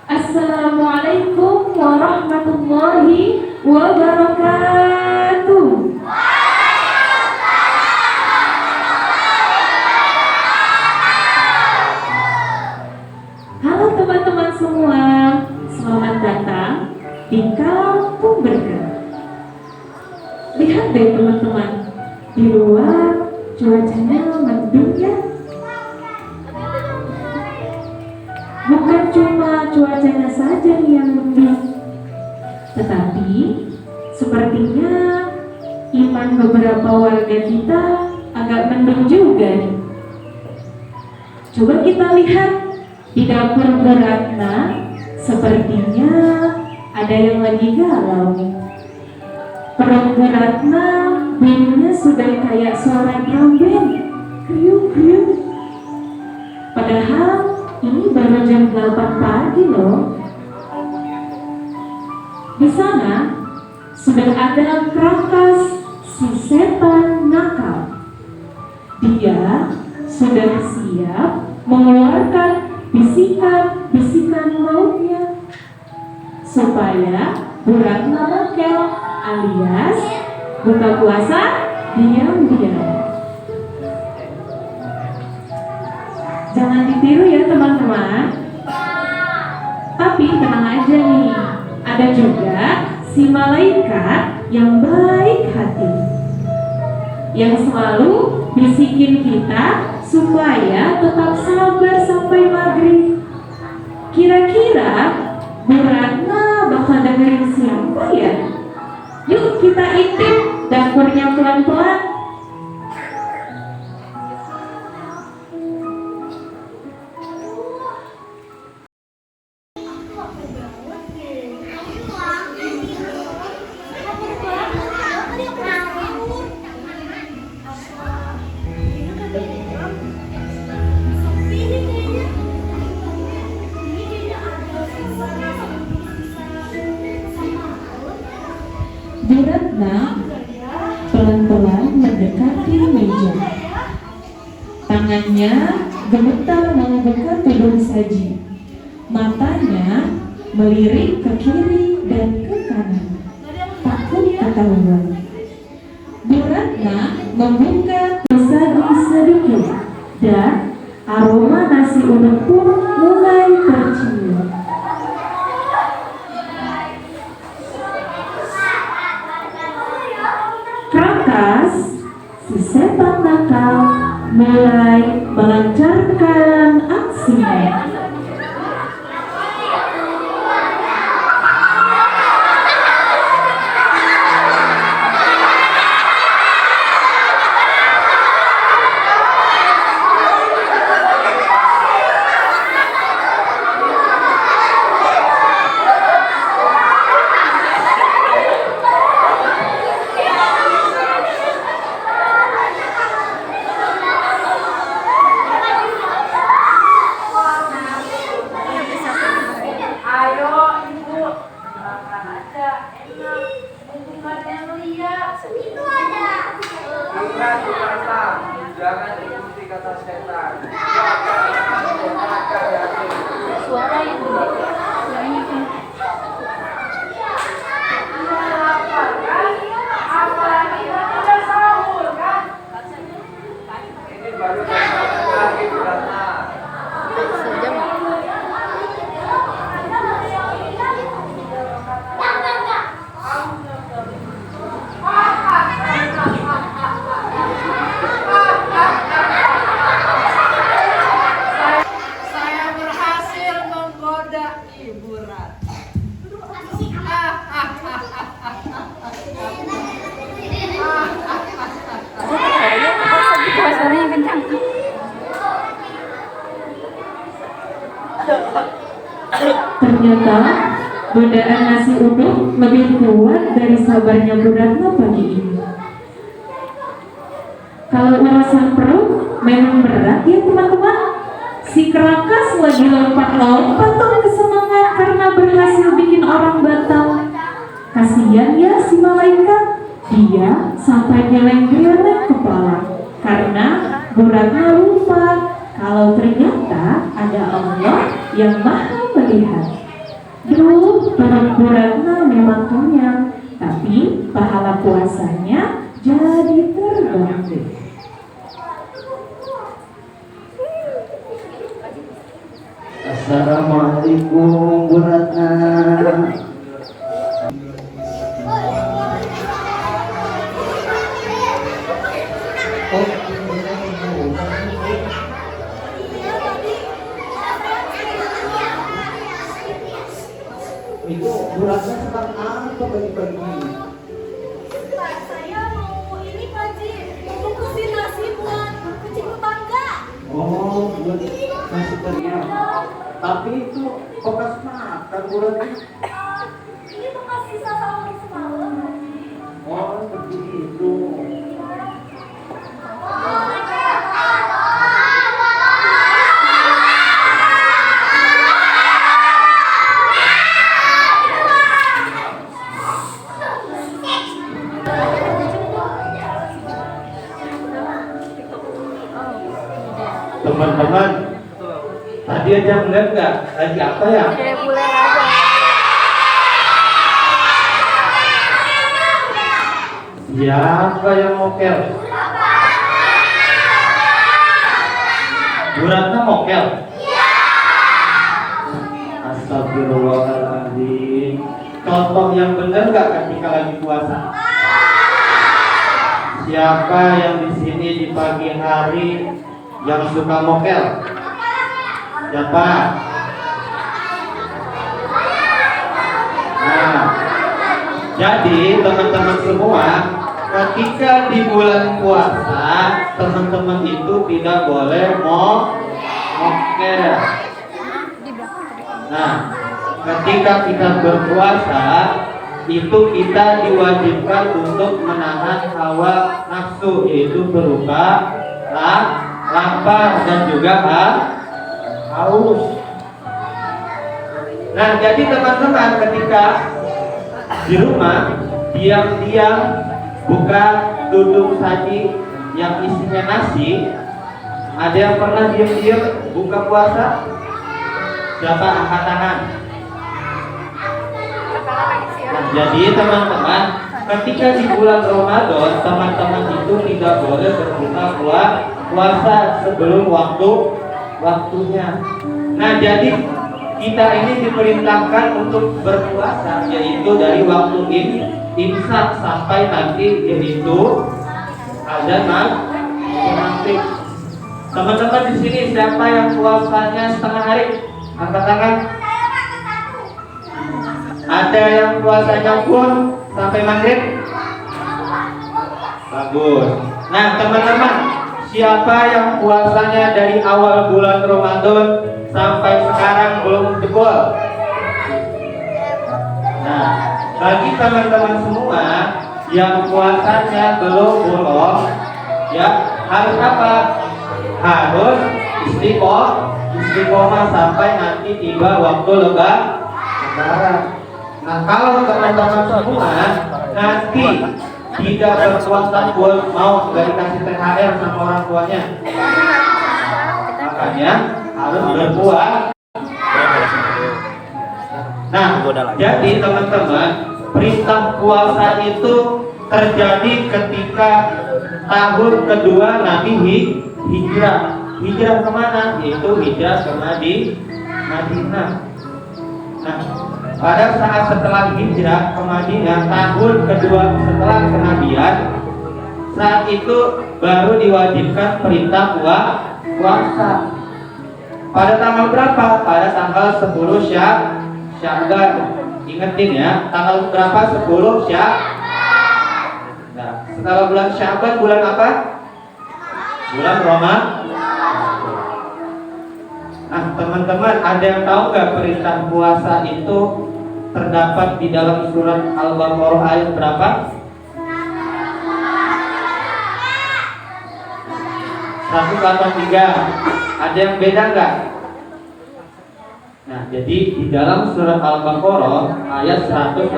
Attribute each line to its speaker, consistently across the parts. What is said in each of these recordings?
Speaker 1: Assalamualaikum warahmatullahi wabarakatuh. Halo teman-teman semua, selamat datang di Kampung Berkah. Lihat deh teman-teman, di luar cuacanya mendung ya. Bukan cuma cuacanya saja yang mendung, tetapi sepertinya iman beberapa warga kita agak mendung juga nih. Coba kita lihat di dapur Bu Ratna, sepertinya ada yang lagi galau nih. Perut Bu Ratna bunyinya sudah kayak suara drum band, kriuk-kriuk. Padahal ini baru jam 8 pagi loh. Di sana sudah ada Krakas, si setan nakal. Dia sudah siap mengeluarkan bisikan-bisikan mautnya supaya Bu Ratna mokel alias buka puasa diam-diam. Jangan ditiru ya teman-teman. Tapi tenang aja nih, ada juga si malaikat yang baik hati, yang selalu bisikin kita supaya tetap sabar sampai maghrib. Kira-kira Bu Ratna bakal dengerin siapa ya? Yuk kita intip dapurnya pelan-pelan. Bu Ratna pelan-pelan mendekati meja. Tangannya gemetar mengangkat tudung saji. Matanya melirik ke kiri dan ke kanan, takut ketahuan. Bu Ratna membuka saji sedikit dan aroma nasi uduk pun mulai tercium. Krakas, si setan nakal, mulai melancarkan aksinya.
Speaker 2: Jangan ikuti kata setan.
Speaker 3: Suara yang gede.
Speaker 2: Apalagi kita sahur kan? Ini baru lagi karena
Speaker 3: Sejam.
Speaker 2: saya berhasil menggoda Ibu Ratna.
Speaker 3: Suaranya kencang.
Speaker 1: Ternyata godaan nasi uduk lebih kuat dari sabarnya Bu Ratna pagi ini. Kalau urusan perut memang berat ya teman-teman. Si Krakas lagi lompat-lompat tuh kesenangan karena berhasil bikin orang batal. Kasihan ya si malaikat, dia sampai geleng-geleng kepala karena Bu Ratna lupa kalau ternyata ada Allah yang maha melihat. Duh, perut Bu Ratna memang kenyang, tapi pahala puasanya jadi terganggu.
Speaker 4: Assalamualaikum Bu Ratna. Itu Bu Ratna sedang apa pagi-pagi?
Speaker 5: Pak, saya mau ini Pak Ji, mau bungkusin nasi buat kucing tetangga.
Speaker 4: Oh, buat nasi kerja. Tapi itu bekas makan Bu Ratna.
Speaker 5: Ini bekas sisa sahur semalam Pak Ji.
Speaker 4: Oh, seperti itu. Teman-teman, tadi aja ngeliat nggak? Lagi apa ya?
Speaker 3: Reguler aja.
Speaker 4: Siapa yang mokel? Bu Ratna mokel? Astagfirullahaladzim. Contoh yang benar nggak ketika lagi puasa? Siapa yang di sini di pagi hari yang suka mokel? Siapa? Nah, jadi teman-teman semua, ketika di bulan puasa, teman-teman itu tidak boleh mokel. Nah, ketika kita berpuasa, itu kita diwajibkan untuk menahan hawa nafsu, yaitu berupa lapar dan juga haus. Nah, jadi teman-teman ketika di rumah diam-diam buka tudung saji yang isinya nasi, ada yang pernah diam-diam buka puasa? Siapa angkat tangan? Nah, jadi teman-teman, ketika di bulan Ramadan, teman-teman itu tidak boleh berbuka puasa sebelum waktunya. Nah, jadi kita ini diperintahkan untuk berpuasa, yaitu dari waktu imsak sampai nanti yaitu azan maghrib. Teman-teman di sini siapa yang puasanya setengah hari? Angkat tangan. Ada yang puasanya pun sampai maghrib? Bagus. Nah, teman-teman, siapa yang puasanya dari awal bulan Ramadan sampai sekarang belum jebol? Nah, bagi teman-teman semua yang puasanya belum bolong, ya harus apa? Harus istiqomah sampai nanti tiba waktu lebaran. Nah, kalau teman-teman semua nanti tidak berpuasa buat mau nggak dikasih THR sama orang tuanya, makanya harus berpuasa. Nah, jadi teman-teman, perintah puasa itu terjadi ketika tahun kedua Nabi hijrah. Hijrah kemana? Yaitu hijrah ke Madinah. Nah, pada saat setelah hijrah ke Madinah, tahun kedua setelah kenabian, saat itu baru diwajibkan perintah puasa. Pada tanggal berapa? Pada tanggal 10 Sya'ban. Ingetin ya, tanggal berapa? 10 Sya'ban. Nah, setelah bulan Sya'ban bulan apa? Bulan Ramadan. Nah, teman-teman, ada yang tahu nggak perintah puasa itu terdapat di dalam surat Al-Baqarah ayat berapa? 183. Ada yang beda nggak? Nah, jadi di dalam surat Al-Baqarah ayat 180,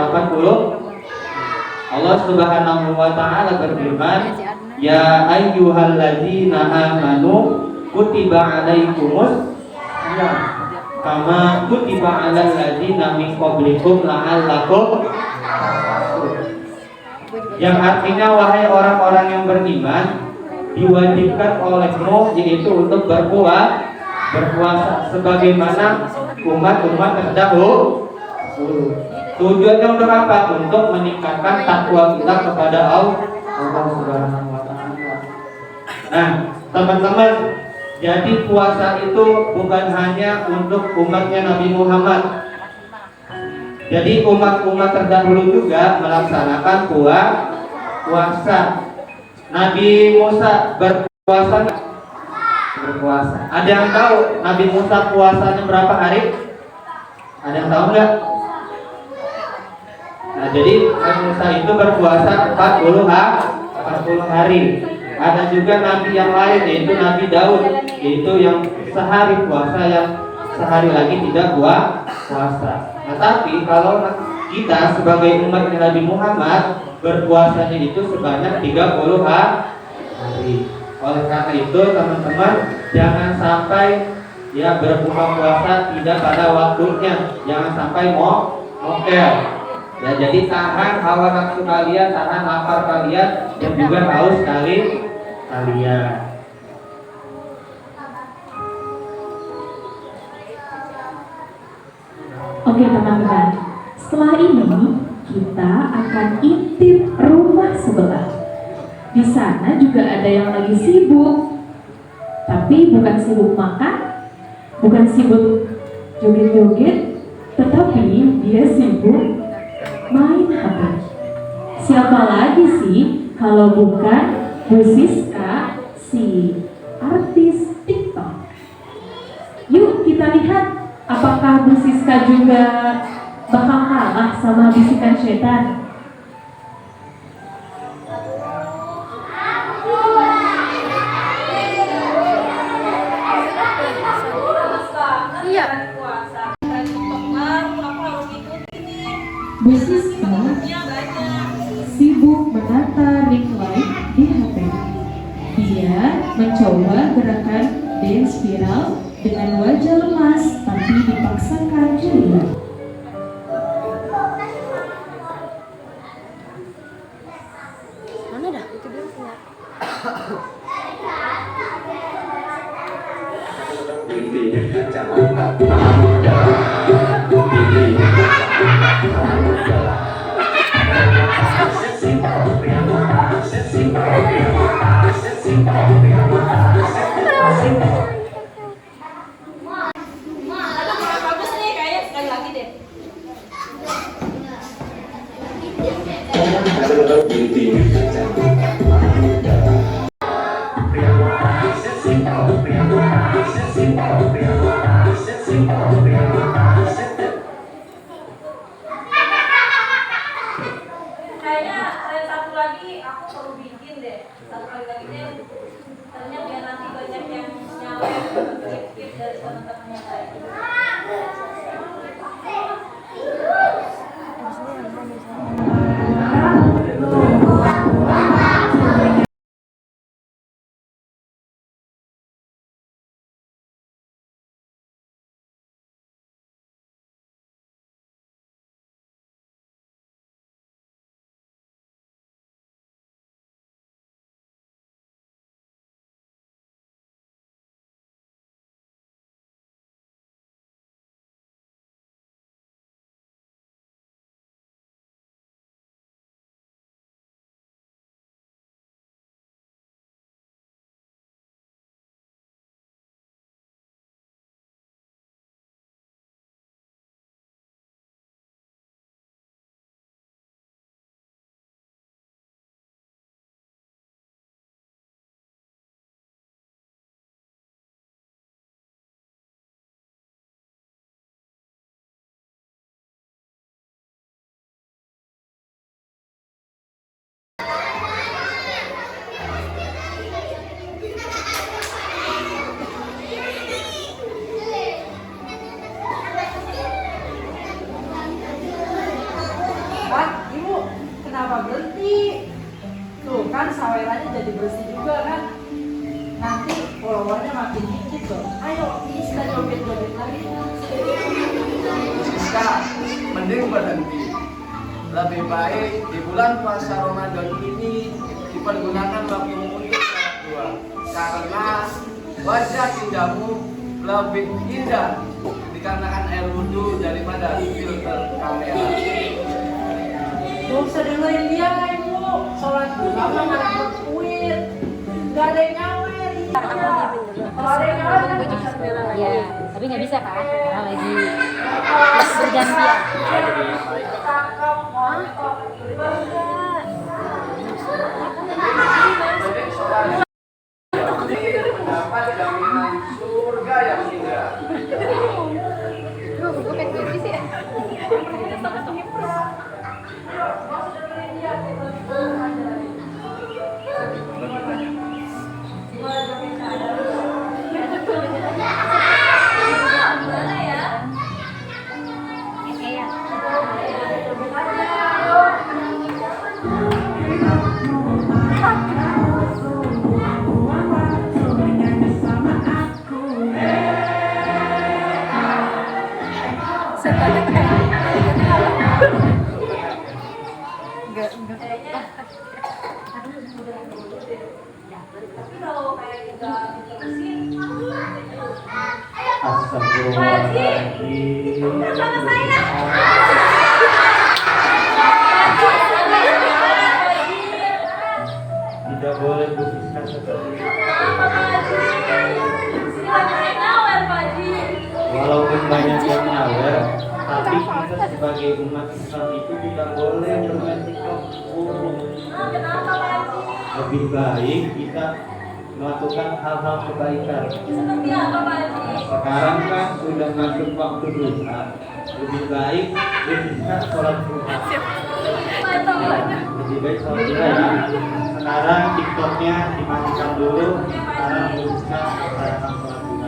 Speaker 4: Allah Subhanahu wa taala berfirman, "Ya ayyuhalladzina amanu kutiba alaikumus shiyam kama kutiba alal ladzina min qablikum la'allakum tattaqun. Yang artinya wahai orang-orang yang beriman, diwajibkan olehmu yaitu untuk berpuasa sebagaimana umat-umat terdahulu. Tujuannya untuk apa? Untuk meningkatkan takwa kita kepada Allah Subhanahu wa taala. Nah, teman-teman, jadi puasa itu bukan hanya untuk umatnya Nabi Muhammad. Jadi umat-umat terdahulu juga melaksanakan puasa. Nabi Musa berpuasa. Ada yang tahu Nabi Musa puasanya berapa hari? Ada yang tahu nggak? Nah, jadi Nabi Musa itu berpuasa 40 hari. Ada juga nabi yang lain yaitu Nabi Daud, yaitu yang sehari puasa, yang sehari lagi tidak puasa. Nah, tapi kalau kita sebagai umat Nabi Muhammad berpuasanya itu sebanyak 30 hari. Oleh karena itu teman-teman, jangan sampai ya berbuka puasa tidak pada waktunya, jangan sampai mokel. Ya, jadi tahan hawa nafsu kalian, tahan lapar kalian, dan juga haus kalian.
Speaker 1: Oke teman-teman, setelah ini kita akan intip rumah sebelah. Di sana juga ada yang lagi sibuk, tapi bukan sibuk makan, bukan sibuk joget-joget, tetapi dia sibuk main HP. Siapa lagi sih kalau bukan Bu Siska, si artis TikTok. Yuk kita lihat apakah Bu Siska juga bakal kalah sama bisikan setan.
Speaker 3: Iya.
Speaker 1: Bu Siska sibuk menata ring light di HP. Dia mencoba gerakan dance viral dengan wajah lemas tapi dipaksakan ceria.
Speaker 3: Mana dah? Itu dia punya.
Speaker 5: Bagus nih, kayaknya sekali lagi deh. Kayaknya ada satu lagi aku perlu bikin deh. Satu kali lagi deh. Ternyata biar nanti banyak yang nyala tip-tip dari teman-teman yang lain.
Speaker 2: dikit loh. Ayo, kita joget-joget lagi. Siska, mending berhenti. Lebih baik di bulan puasa Ramadan ini dipergunakan waktu untuk sholat dua. Karena wajah indahmu lebih indah dikarenakan air wudhu daripada filter kamera. Gak usah dengerin dia, Ibu. Sholat duha mah nggak berkuit, nggak ada yang nyawer. Kalau ada yang nyawer kan bisa bela lagi.
Speaker 3: Ya, tapi nggak bisa kan karena lagi bergantian.
Speaker 2: Cakep, mantap. Jadi sholat mendapat jaminan surga yang indah.
Speaker 3: Duh, gue pengen pipis ya.
Speaker 5: Gimana ya? Tapi kalau kayak kita terusin,
Speaker 4: Astagfirullahaladzim.
Speaker 5: sama saya.
Speaker 4: Tidak boleh bersikap seperti itu. Walaupun banyak yang nyawer, tapi kita sebagai umat Islam itu tidak boleh bermain TikTok.
Speaker 5: Kenapa Pak Haji?
Speaker 4: Lebih baik kita melakukan hal-hal kebaikan.
Speaker 5: Seperti apa Pak Haji?
Speaker 4: Sekarang kan sudah masuk waktu duha. Lebih baik bersikap sholat duha. Lebih baik sholat duha ya. Sekarang TikToknya dimatikan dulu. Sekarang bersikap melaksanakan sholat duha.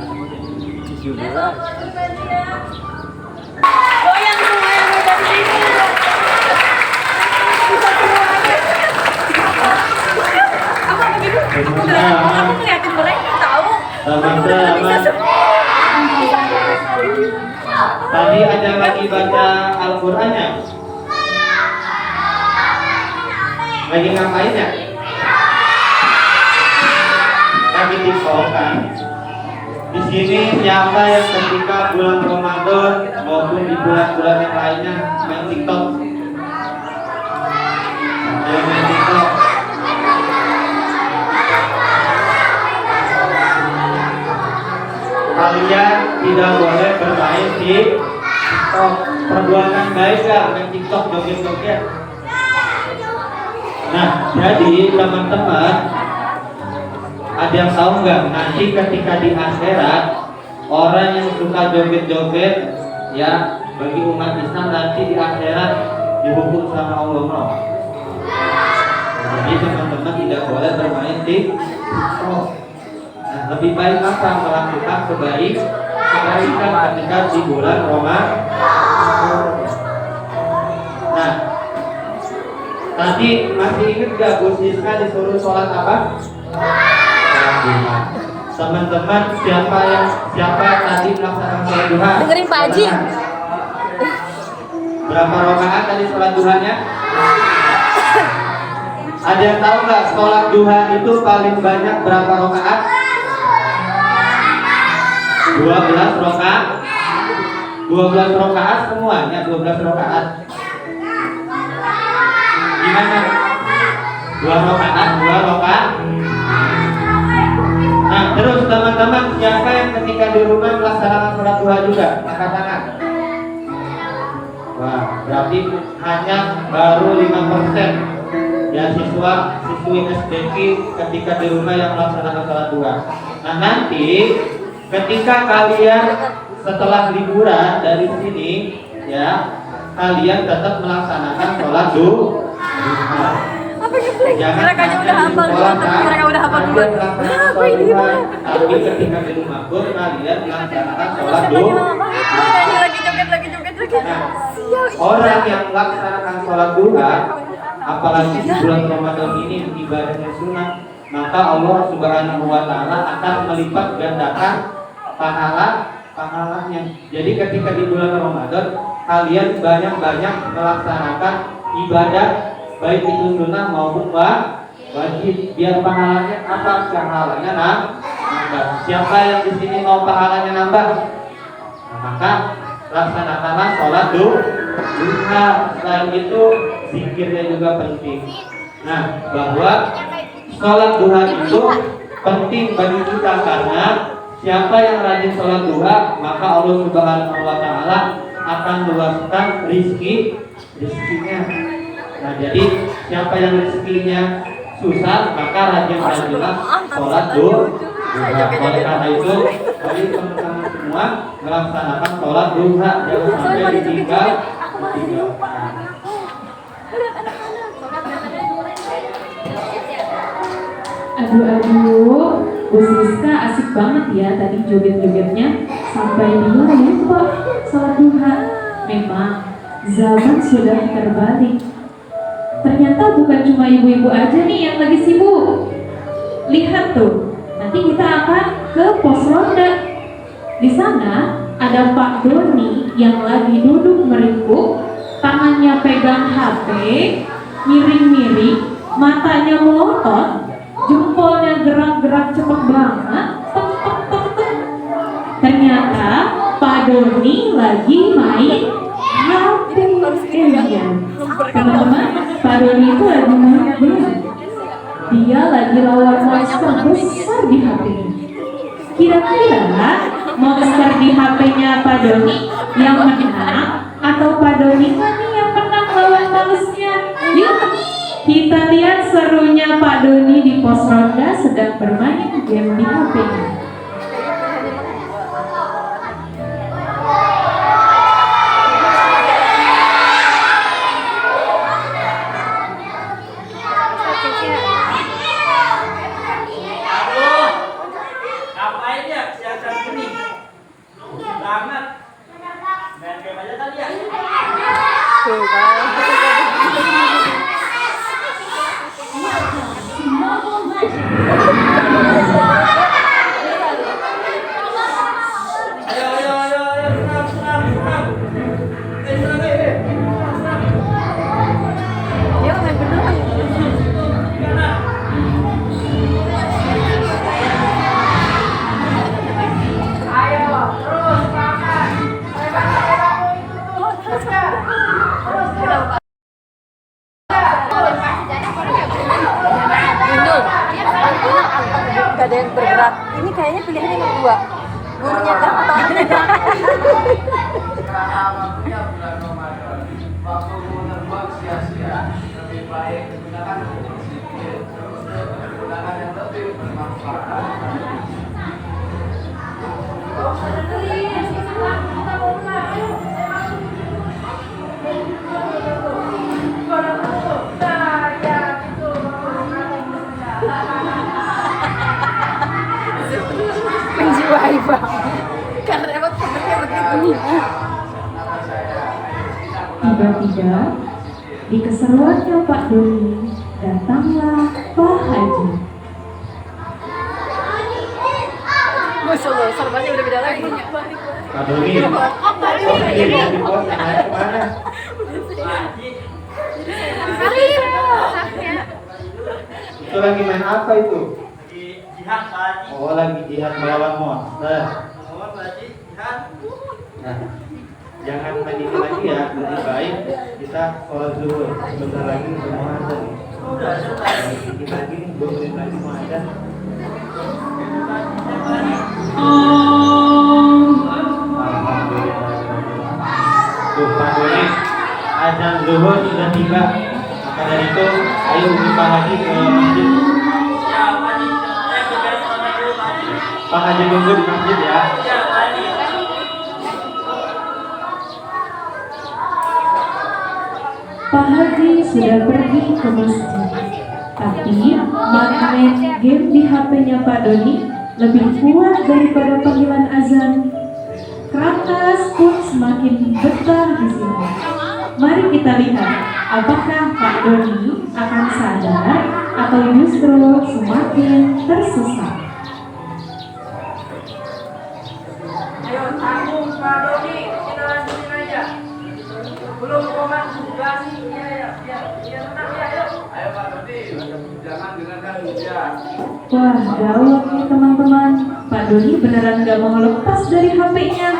Speaker 5: Goyang semua yang ada di sini. Aku ngeliatin mereka tahu.
Speaker 4: Teman-teman, tadi ada lagi baca Al-Qur'annya. Lagi ngapain ya? Lagi TikTok kan? Di sini siapa yang ketika bulan Ramadan maupun di bulan-bulan yang lainnya main TikTok? Yang main TikTok. Kalian tidak boleh bermain di TikTok. Perbuatan baik gak main TikTok joget-joget? Nah, jadi teman-teman, ada yang tahu nggak nanti ketika di akhirat orang yang suka joget-joget ya bagi umat Islam nanti di akhirat dihukum sama Allah no. Jadi teman-teman tidak boleh bermain di TikTok. Nah, lebih baik apa melakukan kebaikan ketika di bulan Ramadan. Nah, tadi masih ingat gak Bu Siska disuruh sholat apa? Teman-teman siapa tadi melaksanakan sholat duha?
Speaker 3: Dengerin Pak Haji.
Speaker 4: Berapa rakaat tadi sholat duhanya? Ada yang tahu nggak sholat duha itu paling banyak berapa rakaat? 12 rakaat. 12 rakaat semuanya 12 rakaat. Gimana? 2 rakaat. Nah, terus teman-teman siapa yang ketika di rumah melaksanakan sholat duha juga? Angkat tangan. Wah, berarti hanya baru 5% ya siswi SDQ ketika di rumah yang melaksanakan sholat duha. Nah, nanti ketika kalian setelah liburan dari sini ya, kalian tetap melaksanakan sholat duha. Jangan
Speaker 3: Mereka udah hafal duluan, tapi mereka udah hafal duluan.
Speaker 4: Apa ini gimana? Tapi ketika di rumah pun kalian melaksanakan sholat duha.
Speaker 3: Lagi joget lagi.
Speaker 4: Nah, orang yang melaksanakan sholat duha, apalagi di bulan Ramadan ini ibadahnya sunnah, maka Allah Subhanahu wa taala akan melipat gandakan pahalanya. Jadi ketika di bulan Ramadan kalian banyak-banyak melaksanakan ibadah baik itu sunnah maupun wajib, biar pahalanya apa? Pahalanya nambah. Siapa yang di sini mau pahalanya nambah? Nah, maka laksanakanlah sholat duha. Selain itu zikirnya juga penting. Nah, bahwa sholat duha itu penting bagi kita karena siapa yang rajin sholat duha maka Allah Subhanahu wa taala akan luaskan rizkinya. Nah, jadi siapa yang rezekinya susah maka rajin-rajinlah sholat duha. Oleh karena itu, mari teman-teman semua melaksanakan sholat duha, jangan sampai ditinggal.
Speaker 1: Aduh, Bu Siska asik banget ya tadi joget-jogetnya sampai dia lupa sholat duha. Memang zaman sudah terbalik. Ternyata bukan cuma ibu-ibu aja nih yang lagi sibuk. Lihat tuh, nanti kita akan ke pos ronda. Di sana ada Pak Doni yang lagi duduk meringkuk, tangannya pegang HP, miring-miring, matanya melotot, jempolnya gerak-gerak cepet banget. Tek, tek, tek, tek. Ternyata Pak Doni lagi main HP. Teman-teman, Pak Doni itu lagi main game. Dia lagi lawan monster besar di HP-nya. Kira-kira monster di HP-nya Pak Doni yang menang atau Pak Doni nih yang menang lawan malesnya? Yuk kita lihat serunya Pak Doni di pos ronda sedang bermain game di HP-nya.
Speaker 3: Gak ada yang bergerak. Ini kayaknya pilihannya yang kedua. Gurunya terpotong.
Speaker 2: Karena waktunya bulan Ramadan, waktu menerbang sia-sia, lebih baik digunakan untuk zikir, menggunakan yang lebih bermanfaat.
Speaker 3: Menjiwai bang. Karena emang temennya begitu.
Speaker 1: Tiba-tiba di keseruannya Pak Doni datanglah Pak Haji.
Speaker 3: Masya Allah, serbannya udah beda lagi.
Speaker 4: Pak Doni, di pos yang lain kemana? Itu lagi main apa itu?
Speaker 6: Jihad Pak.
Speaker 4: Oh, lagi jihad melawan monster.
Speaker 6: Mohon Pak jihad.
Speaker 4: Nah, jangan main ini lagi ya, lebih baik kita sholat zuhur. Sebentar lagi semua azan.
Speaker 6: Sudah selesai.
Speaker 4: Dikit lagi nih, 2 menit lagi mau azan. Alhamdulillah. Tuh Pak Doni, azan zuhur sudah tiba. Maka dari itu, ayo kita lagi ke masjid.
Speaker 6: Ya Pak Haji, saya beres sholat dulu Pak Haji.
Speaker 4: Pak Haji tunggu di masjid ya.
Speaker 6: Ya Pak Haji.
Speaker 1: Pak Haji sudah pergi ke masjid. Tapi magnet game di HP-nya Pak Doni lebih kuat daripada panggilan azan. Krakas pun semakin betah di sini. Mari kita lihat apakah Pak Doni akan sadar atau justru semakin tersesat?
Speaker 5: Ayo tanggung Pak Doni, kita lanjutin aja. Belum komat juga sih, iya tenang ya, ayo.
Speaker 2: Ayo Pak Dodi, jangan dengarkan dia.
Speaker 1: Wah, gawat nih teman-teman. Pak Doni beneran gak mau lepas dari HP-nya.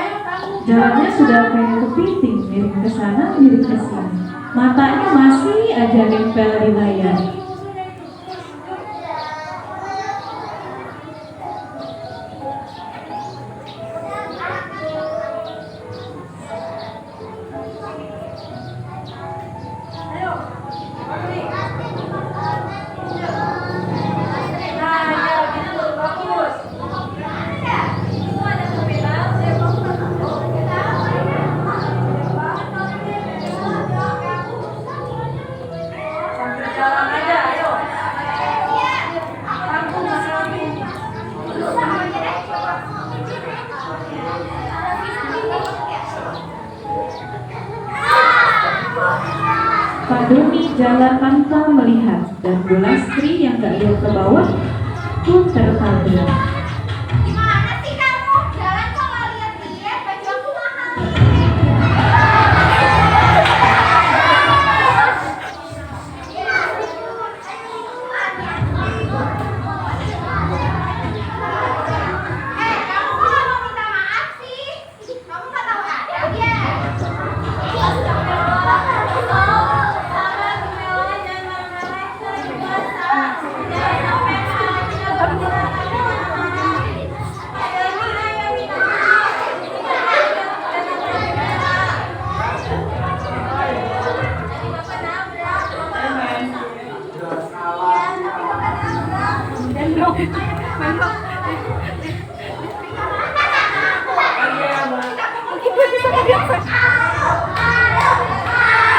Speaker 1: Jalannya sudah kayak kepiting, miring ke sana, miring ke sini. Matanya masih aja nempel di layar.
Speaker 5: Ayo, Doni. Nah, ya gitu, bagus. Sambil jalan aja, ayo. Tanggung masing-masing.
Speaker 1: Pak Doni jalan tanpa melihat dan Bu Lastri yang gak lihat ke bawah pun tertabrak.
Speaker 7: Gimana sih kamu? Jalan kok nggak lihat-lihat, baju aku mahal. Kamu kok nggak mau minta maaf sih? Kamu nggak tahu adab ya?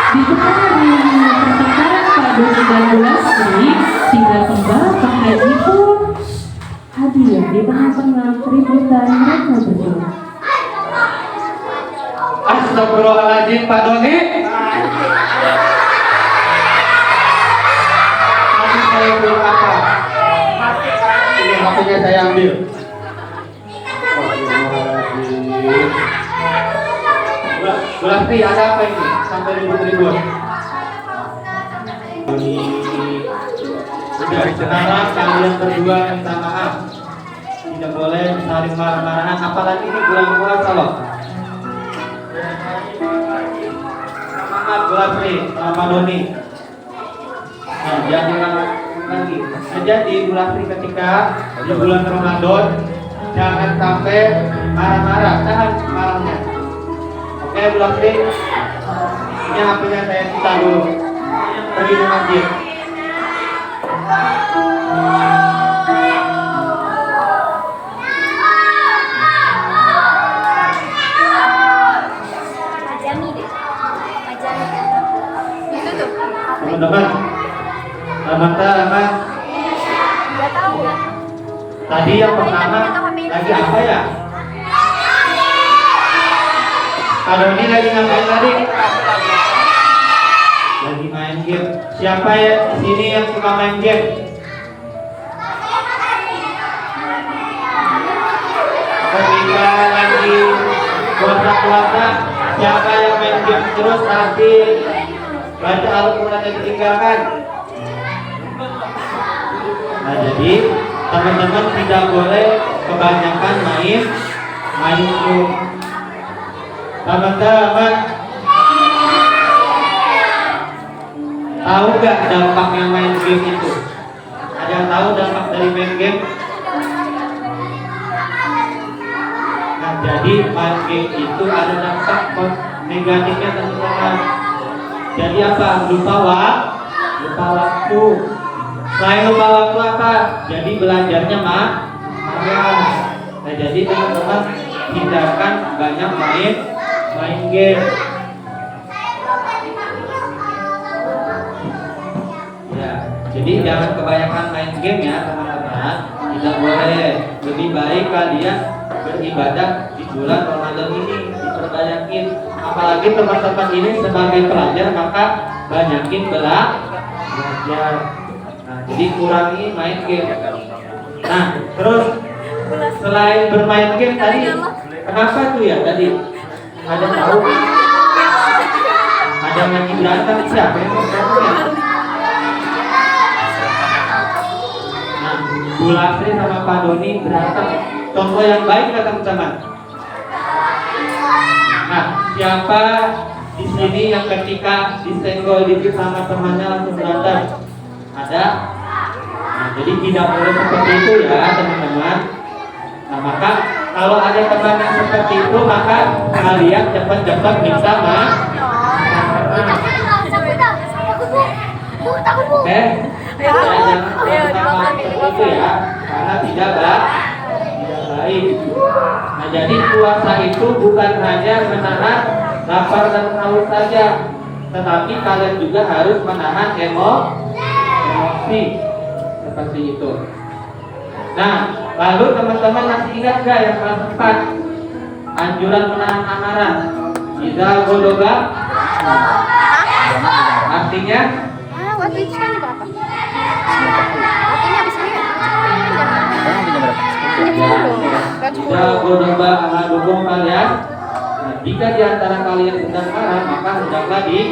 Speaker 1: Di tengah pertengkaran Pak Doni dan Bu Lastri, tiba-tiba Pak Haji pun hadir di tengah-tengah keributan mereka berdua.
Speaker 4: Astagfirullahaladzim, Pak Doni. Tadi saya bilang apa? Ini HP-nya saya ambil. Bu Lastri, ada apa ini? Sampai ribut-ribut. Udah, sekarang kalian berdua minta maaf. Tidak boleh saling marah-marahan, apalagi ini bulan puasa loh. Maaf Bu Lastri, sama Doni. Nah, jangan lagi. Nah, jadi Bu Lastri ketika di bulan Ramadan jangan sampai marah-marah, tahan marahnya. Oke Bu Lastri, ini HP-nya saya sita dulu. Pergi ke masjid. Teman-teman, selamat.
Speaker 7: Nggak tahu.
Speaker 4: Tadi yang pertama lagi apa ya? Kalau ini lagi ngapain tadi? Lagi main game. Siapa ya di sini yang suka main game? Ketika lagi puasa-puasa, siapa yang main game terus tapi baca Al-Quran yang ditinggalkan? Nah, jadi teman-teman tidak boleh kebanyakan main game. Teman-teman, tahu gak dampaknya main game itu? Ada yang tahu dampak dari main game? Nah, jadi main game itu ada dampak negatifnya teman-teman. Jadi apa? Lupa waktu. Selain lupa waktu apa? Jadi belajarnya malas. Nah, jadi teman-teman hindarkan banyak main game. Ya, jadi jangan kebanyakan main game ya teman-teman. Tidak boleh. Lebih baik kalian beribadah di bulan Ramadan ini, diperbanyakin. Apalagi teman-teman ini sebagai pelajar maka banyakin belajar. Nah, Jadi kurangi main game. Nah, terus selain bermain game tadi, kenapa tuh ya tadi? Ada tahu? Ada lagi berantem siapa yang mau berantem ya? Nah, Bu Lasri sama Pak Doni berantem. Contoh yang baik ya teman-teman. Nah, siapa di sini yang ketika disenggol dikit sama temannya langsung berantem? Ada? Nah, jadi tidak boleh seperti itu ya teman-teman. Nah, maka kalau ada teman yang seperti itu, maka kalian cepat-cepat minta maaf. Oke, jangan seperti itu ya, karena tidak baik. Nah, jadi puasa itu bukan hanya menahan lapar dan haus saja, tetapi kalian juga harus menahan emosi seperti itu. Nah, lalu teman-teman masih ingat gak yang keempat, anjuran menahan amarah? Idza ghadaba, artinya
Speaker 3: Waktu itu kan berapa? Waktunya habis ini ya?
Speaker 4: Idza ghadaba ahadukum kalian. Nah, jika di antara kalian sedang marah, maka hendaklah diam.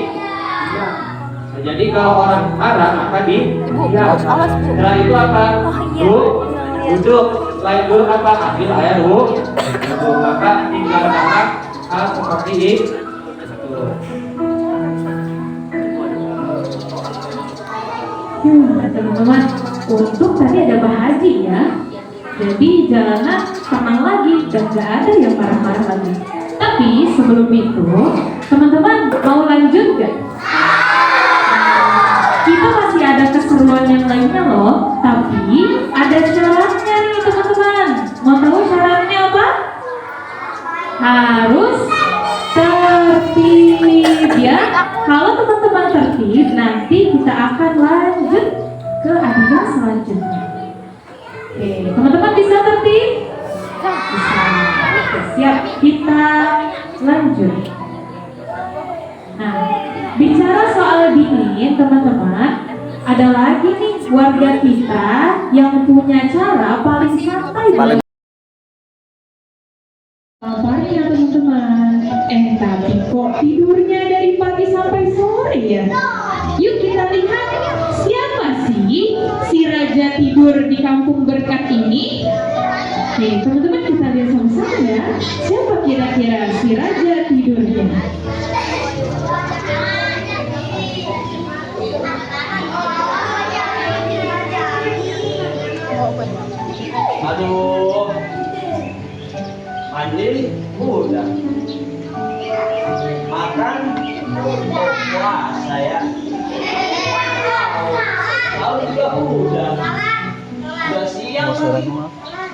Speaker 4: Nah, jadi kalau orang marah maka diam. Setelah itu apa? Duduk. Selain duduk apa? Ambil air duduk. Maka tinggalkanlah hal seperti itu.
Speaker 1: Teman-teman, untuk tadi ada Pak Haji ya. Jadi jalanan tenang lagi dan gak ada yang marah-marah lagi. Tapi sebelum itu, teman-teman mau lanjut gak? Kita masih ada keseruan yang lainnya loh. Tapi ada syaratnya nih teman-teman. Mau tahu syaratnya apa? Harus tertib ya. Kalau teman-teman tertib, nanti kita akan lanjut ke adegan selanjutnya. Oke, teman-teman bisa tertib? Bisa. Oke, siap, kita lanjut. Nah, bicara soal dingin teman-teman, ada lagi nih warga kita yang punya cara paling santai dalam kabarnya teman-teman. Tapi kok tidurnya dari pagi sampai sore ya? Yuk kita lihat siapa sih si raja tidur di kampung berkat ini. Oke teman-teman, kita lihat sama-sama ya. Siapa kira-kira si raja tidurnya?
Speaker 2: Aduh, mandi udah, makan puasa ya, tahu juga udah siang lagi,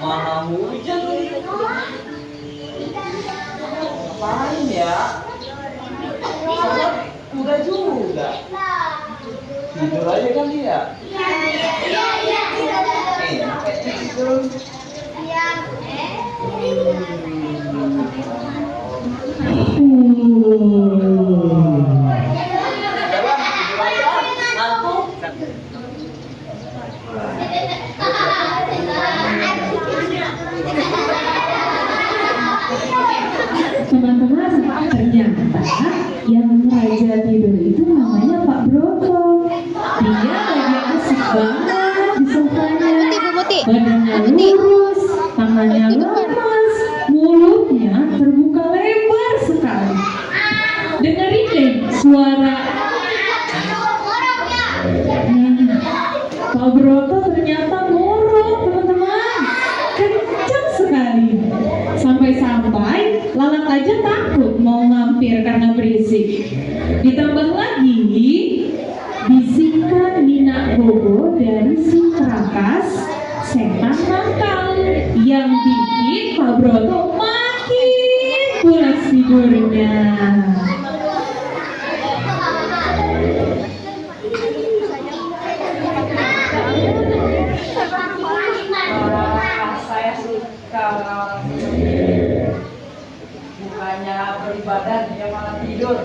Speaker 2: mana hujan lagi, ngapain ya? Udah juga, tidur aja kali ya.
Speaker 1: Teman-teman, ternyata yang raja tidur itu namanya Pak Broto. Dia lagi asik banget di sofanya. Badannya lurus, tangannya lemas, mulutnya terbuka lebar sekali. Dengerin deh suara. Nah, Pak Broto ternyata ngorok teman-teman, kencang sekali. Sampai-sampai lalat aja takut mau ngampir karena berisik. Ditambah lagi bisikan Nina Bobo dari si Krakas, setan nakal, yang bikin Pak Broto makin pulas tidurnya.
Speaker 5: Saya suka orang-orang bukannya beribadah dia malah tidur.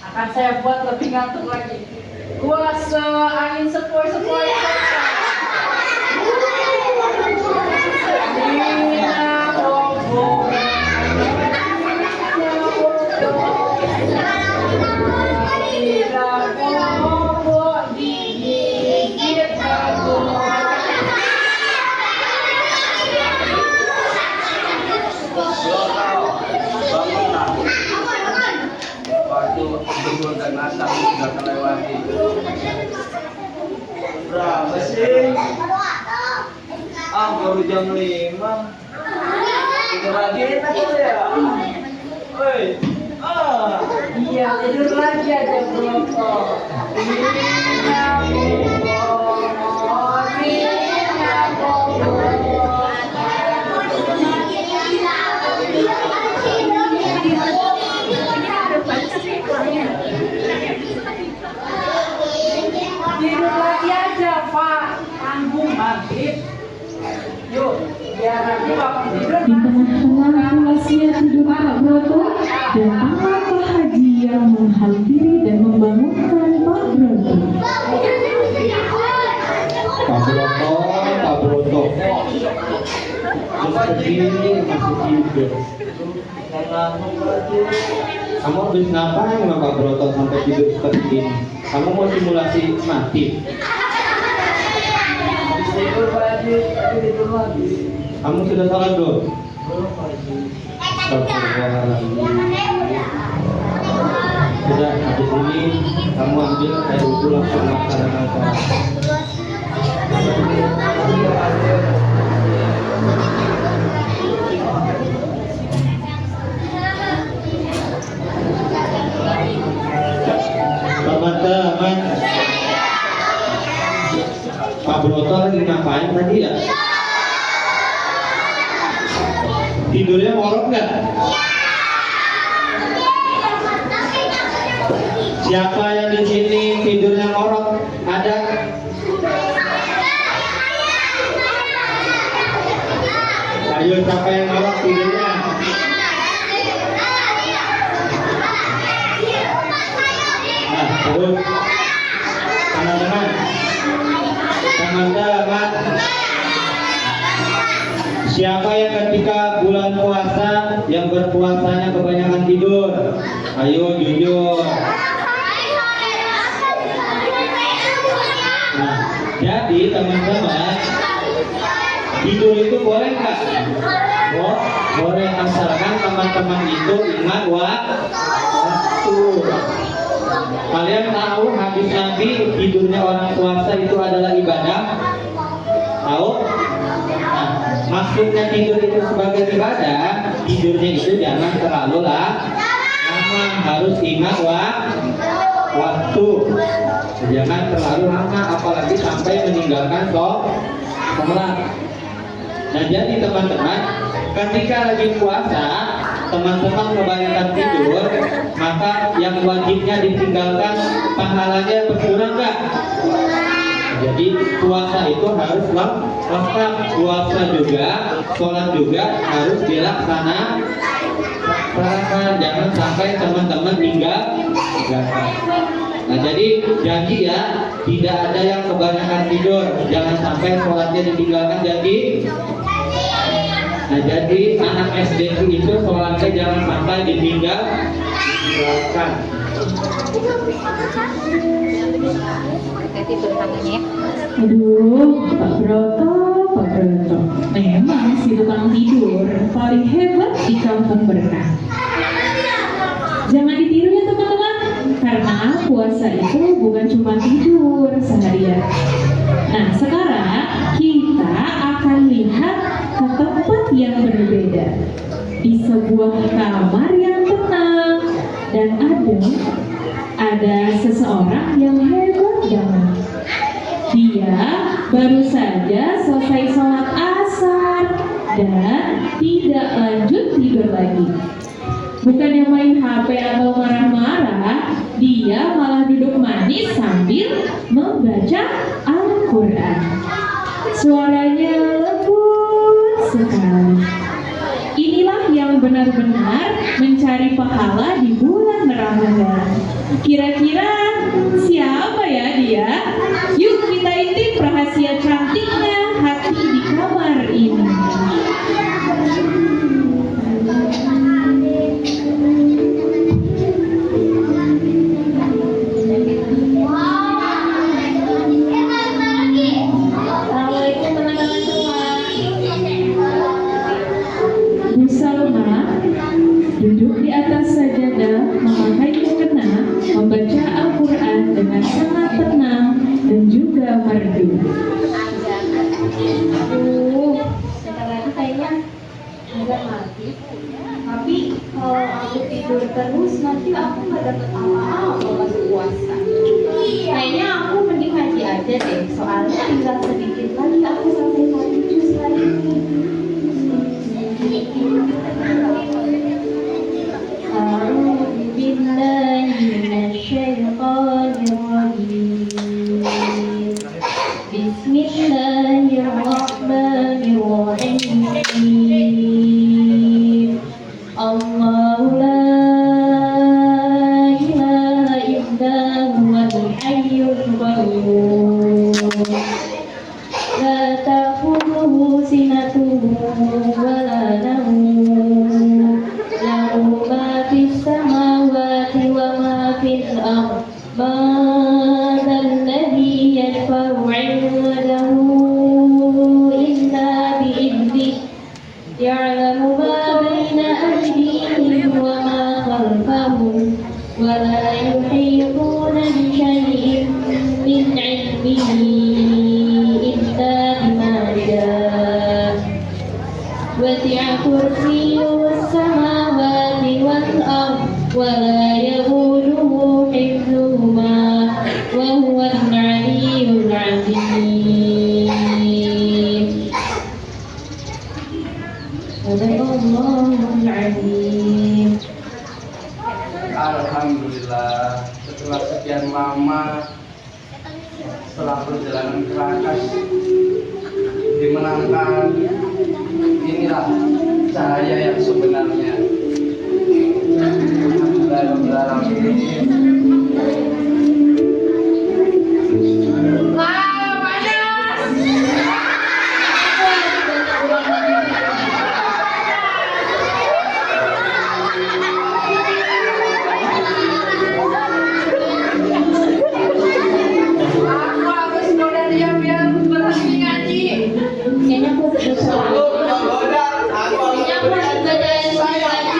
Speaker 5: Akan saya buat lebih ngantuk lagi. Kuasa angin sepoi-sepoi
Speaker 2: Waktu libur dan Natal sudah terlewati. Berapa sih? Baru jam 5. Tidur lagi enak ya? Woi,
Speaker 5: Iya, tidur lagi aja bro. Tidur lagi aja Pak, tanggung maghrib. Yuk, biar nanti Bapak tidur.
Speaker 1: Di tengah-tengah pulasnya tidur Pak Broto, datanglah Pak Haji yang menghampiri dan membangunkan Pak Broto.
Speaker 4: Pak Broto. Terus begini masih tidur. Kamu habis ngapain sama Pak Broto sampai tidur seperti ini? Kamu mau simulasi mati?
Speaker 2: tidur lagi, tapi tidur lagi.
Speaker 4: Kamu sudah sholat belum?
Speaker 2: Belum lagi.
Speaker 4: Astagfirullahaladzim. Sudah, habis ini kamu ambil air wudhu langsung melaksanakan sholat. Teman-teman, Pak Broto lagi ngapain tadi ya? Tidurnya ngorok nggak? Siapa yang di sini tidurnya ngorok? Ada? Ayo, siapa yang ngorok tidurnya? Nah, terus teman-teman, siapa yang ketika bulan puasa yang berpuasanya kebanyakan tidur? Ayo jujur. Nah, jadi teman-teman, tidur itu boleh nggak? Oh, boleh, asalkan teman-teman itu ingat waktu. Kalian tahu hadis Nabi tidurnya orang puasa itu adalah ibadah? Tahu? Nah, maksudnya tidur itu sebagai ibadah, tidurnya itu jangan terlalu lama, harus ingat waktu. Jangan terlalu lama, apalagi sampai meninggalkan sholat. Nah, jadi teman-teman, ketika lagi puasa, teman-teman kebanyakan tidur, maka yang wajibnya ditinggalkan pahalanya berkurang nggak? Jadi puasa itu harus lengkap, puasa juga, sholat juga harus dilaksanakan. Jangan sampai teman-teman tinggalkan. Nah, jadi janji ya, tidak ada yang kebanyakan tidur, jangan sampai sholatnya ditinggalkan, jadi. Nah, jadi anak SD itu sholatnya jangan sampai ditinggalkan.
Speaker 3: Tidur tangannya.
Speaker 1: Aduh, Pak Broto. Memang si tukang tidur paling hebat di kampung berkah. Jangan ditiru ya teman-teman, karena puasa itu bukan cuma tidur seharian. Nah, sekarang kita akan lihat ke tempat yang berbeda. Di sebuah kamar yang tenang dan adem, ada seseorang yang hebat banget. Dia baru saja selesai sholat asar dan tidak lanjut tidur lagi. Bukannya main HP atau marah-marah, dia malah duduk manis sambil membaca Al-Quran. Suaranya lembut sekali. Inilah yang benar-benar mencari pahala di bulan Ramadan. Kira-kira siapa ya dia? Yuk kita intip rahasia cantiknya hati di kamar ini.
Speaker 5: Assalamualaikum teman-teman semua.
Speaker 1: Bu Salma duduk di atas sajadah memakai mukena, membaca Al-Quran dengan sangat tenang dan juga merdu.
Speaker 5: Aduh, sebentar lagi kayaknya agak mati. Tapi kalau aku tidur terus nanti aku nggak dapet apa-apa pas puasa. Kayaknya aku mending ngaji aja deh. Soalnya tinggal sedikit lagi aku sampai satu juz lagi. أعوذ بالله من الشيطان الرجيم بسم الله الرحمن الرحيم الله لا إله إلا هو الحي القيوم لا تأخذه سنة ولا نوم له ما في السماوات وما في الأرض من ذا الذي يشفع عنده إلا بإذنه يعلم ما بين أيديهم وما خلفهم ولا يحيطون بشيء من علمه إلا بما شاء وسع كرسيه السماوات والأرض ولا يؤوده حفظهما وهو العلي العظيم صدق الله العظيم.
Speaker 2: Alhamdulillah, setelah sekian lama, setelah perjalanan kerakas dimenangkan, inilah cahaya yang sebenarnya.
Speaker 5: Aku harus ngoda dia biar berhenti ngaji. Kayaknya aku harus Kayaknya aku harus belajar ngaji.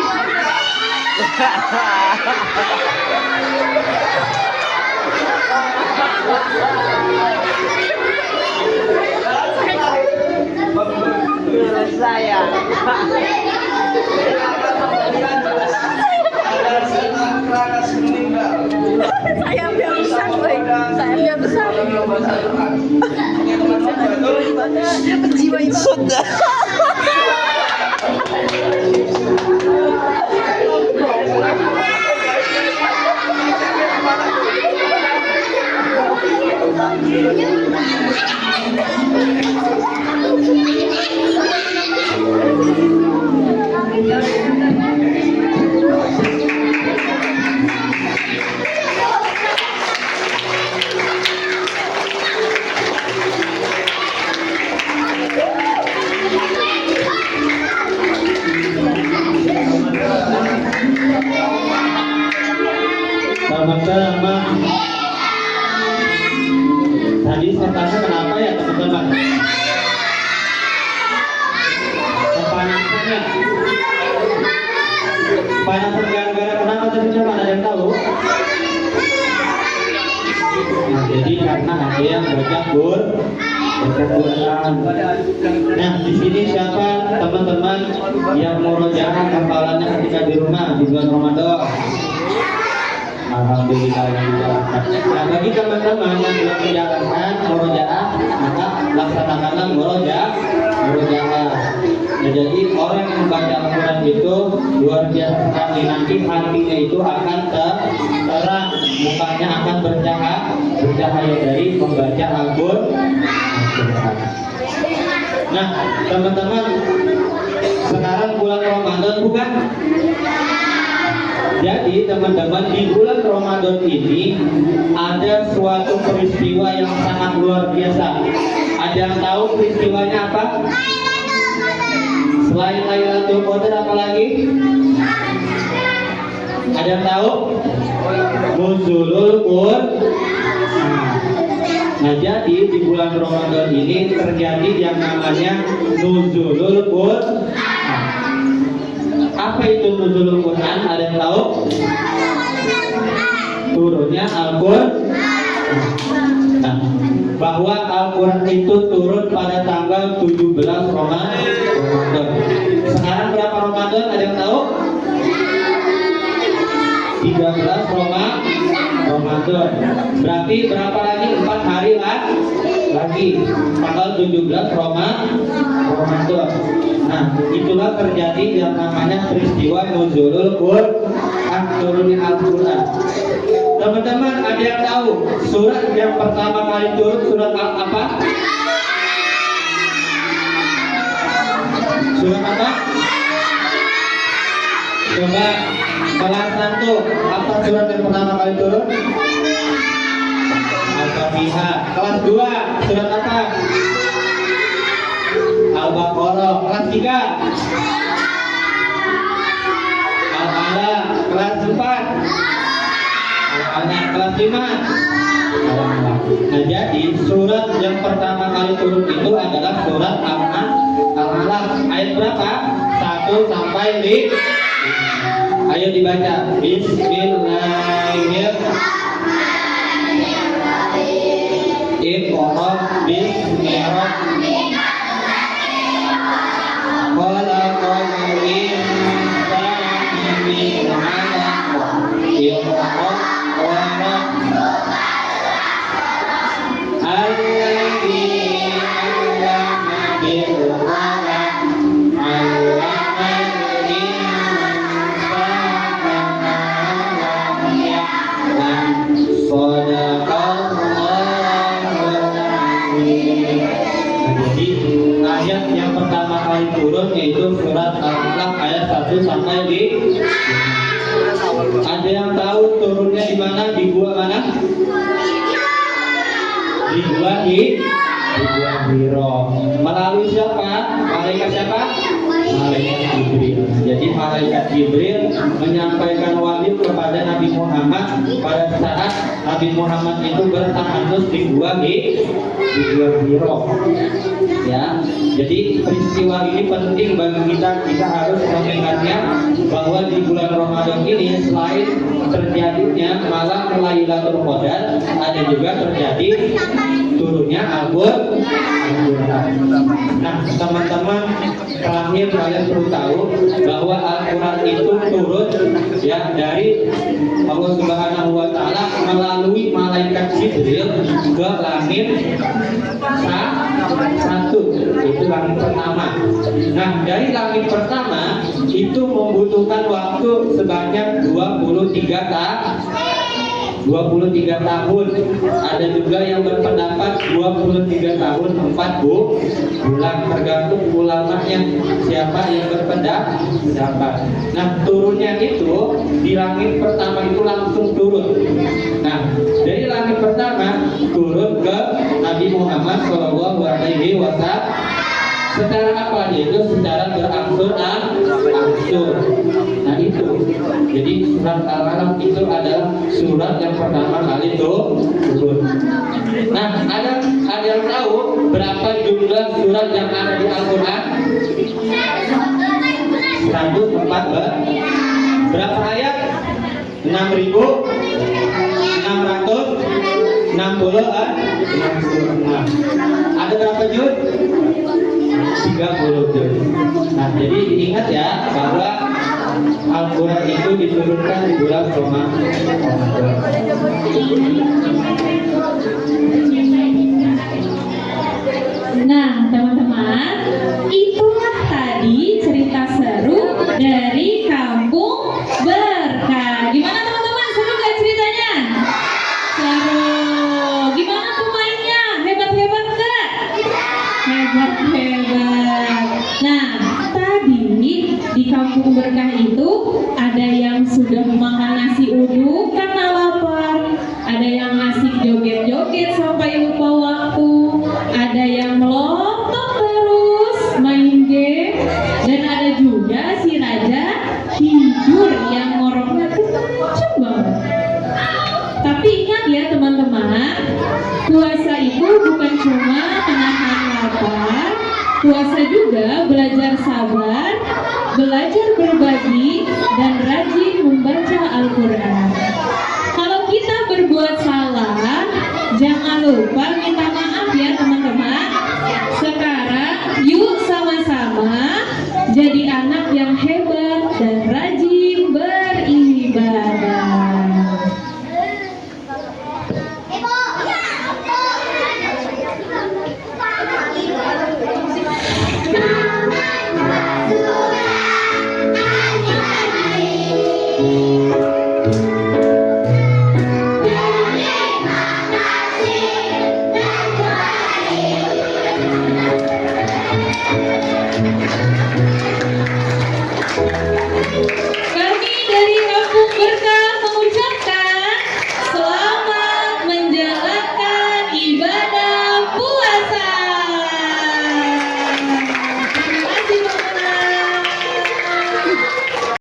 Speaker 4: Saya.
Speaker 3: Sayapnya besar, boy. Sayapnya besar. Dia penjiwa ibadah.
Speaker 4: Teman-teman, tadi saya tanya kenapa ya teman-teman? Kepanasannya. Panasan gara-gara kenapa teman-teman? Ada yang tahu? Nah, jadi karena ada yang baca Quran. Nah, di sini siapa teman-teman yang murojaah hafalannya ketika di rumah di bulan Ramadan? Alhamdulillah yang dijalankan. Nah, bagi teman-teman yang belum menjalankan murojaah, maka laksanakanlah murojaah. Nah, jadi orang yang membaca Al-Quran itu luar biasa sekali. Nanti hatinya itu akan terang, mukanya akan bercahaya dari membaca Al-Quran. Nah, teman-teman, sekarang bulan Ramadan bukan? Jadi jadi teman-teman di bulan Ramadan ini ada suatu peristiwa yang sangat luar biasa. Ada yang tahu peristiwanya apa? Selain Lailatul Qadar apa lagi? Ada yang tahu? Nuzulul Qur'an. Nah, jadi di bulan Ramadan ini terjadi yang namanya Nuzulul Qur'an. Apa itu Nuzulul Qur'an? Ada yang tahu? Turunnya Al-Qur'an. Nah, bahwa Al-Quran itu turun pada tanggal 17 Ramadan. Sekarang berapa Ramadan? Ada yang tahu? 13 Ramadan. Berarti berapa lagi? 4 hari lagi. Tanggal 17 Ramadan. Nah, itulah terjadi yang namanya peristiwa Nuzulul Qur'an, turunnya Al-Quran. Teman-teman, ada yang tahu surat yang pertama kali turun surat apa? Surat apa? Coba kelas 1, apa surat yang pertama kali turun? Al-Fatihah. Kelas 2, surat apa? Al-Baqarah. Kelas 3, Al-Alaq. Kelas 4, kelas 5. Nah, jadi surat yang pertama kali turun itu adalah surat Al-Alaq. Ayat berapa? 1 sampai 5. Ayo dibaca. Bismillahirrahmanirrahim. Iqra bismi rabbika khalaqal insana min 'alaq. Iqra wa rabbuka alladzi 'allama bil qalam 'allamal insana ma lam ya'lam. Shadaqallahul azim. Jadi ayat yang pertama kali turun yaitu surat Al-Alaq ayat 1 sampai 5. Ada yang tahu turunnya di mana? Di gua mana? Di gua Hiro. Melalui siapa? Malaikat siapa? Malaikat Jibril. Jadi malaikat Jibril menyampaikan wahyu kepada Nabi Muhammad pada saat Nabi Muhammad itu bertahanus di gua Hiro. Ya, jadi peristiwa ini penting bagi kita. Kita harus mengingatnya bahwa di bulan Ramadan ini selain terjadinya malam Lailatul Qadar, ada juga terjadi turunnya Al-Qur'an. Nah, teman-teman, terakhir kalian perlu tahu bahwa Al-Qur'an itu turun ya dari Allah Subhanahu wa taala melalui malaikat Jibril ke langit 1. Itu langit pertama. Nah, dari langit pertama itu membutuhkan waktu sebanyak 23 tahun. Ada juga yang berpendapat 23 tahun 4 bulan, tergantung ulamanya siapa yang berpendapat. Nah, turunnya itu di langit pertama itu langsung turun. Nah, dari langit pertama turun ke Nabi Muhammad SAW. Secara apa? Yaitu secara berangsur-angsur. Nah, itu. Jadi surat Al-Alaq itu adalah surat yang pertama kali turun. Nah, ada yang tahu berapa jumlah surat yang ada di Al-Quran? 114. Berapa ayat? 6.666. Ada berapa juz? 30 juz. Nah, jadi diingat ya bahwa Al-Quran itu diturunkan di bulan Ramadan.
Speaker 1: Nah, teman-teman, itulah tadi cerita seru dari Kampung Berkah. Gimana teman-teman? Seru gak ceritanya? Seru. Gimana tuh mainnya? Hebat-hebat gak? Hebat-hebat. Nah, tadi di Kampung Berkah itu ada yang sudah makan nasi uduk karena lapar, ada yang asik joget-joget sampai lupa waktu, ada yang melotot terus main game, dan ada juga si raja tidur yang ngoroknya kenceng banget. Tapi ingat ya teman-teman, puasa itu bukan cuma menahan lapar, puasa juga belajar sabar, belajar berbagi, dan rajin membaca Al-Quran. Kalau kita berbuat salah, jangan lupa minta maaf ya teman-teman. Sekarang yuk sama-sama jadi anak yang hebat dan rajin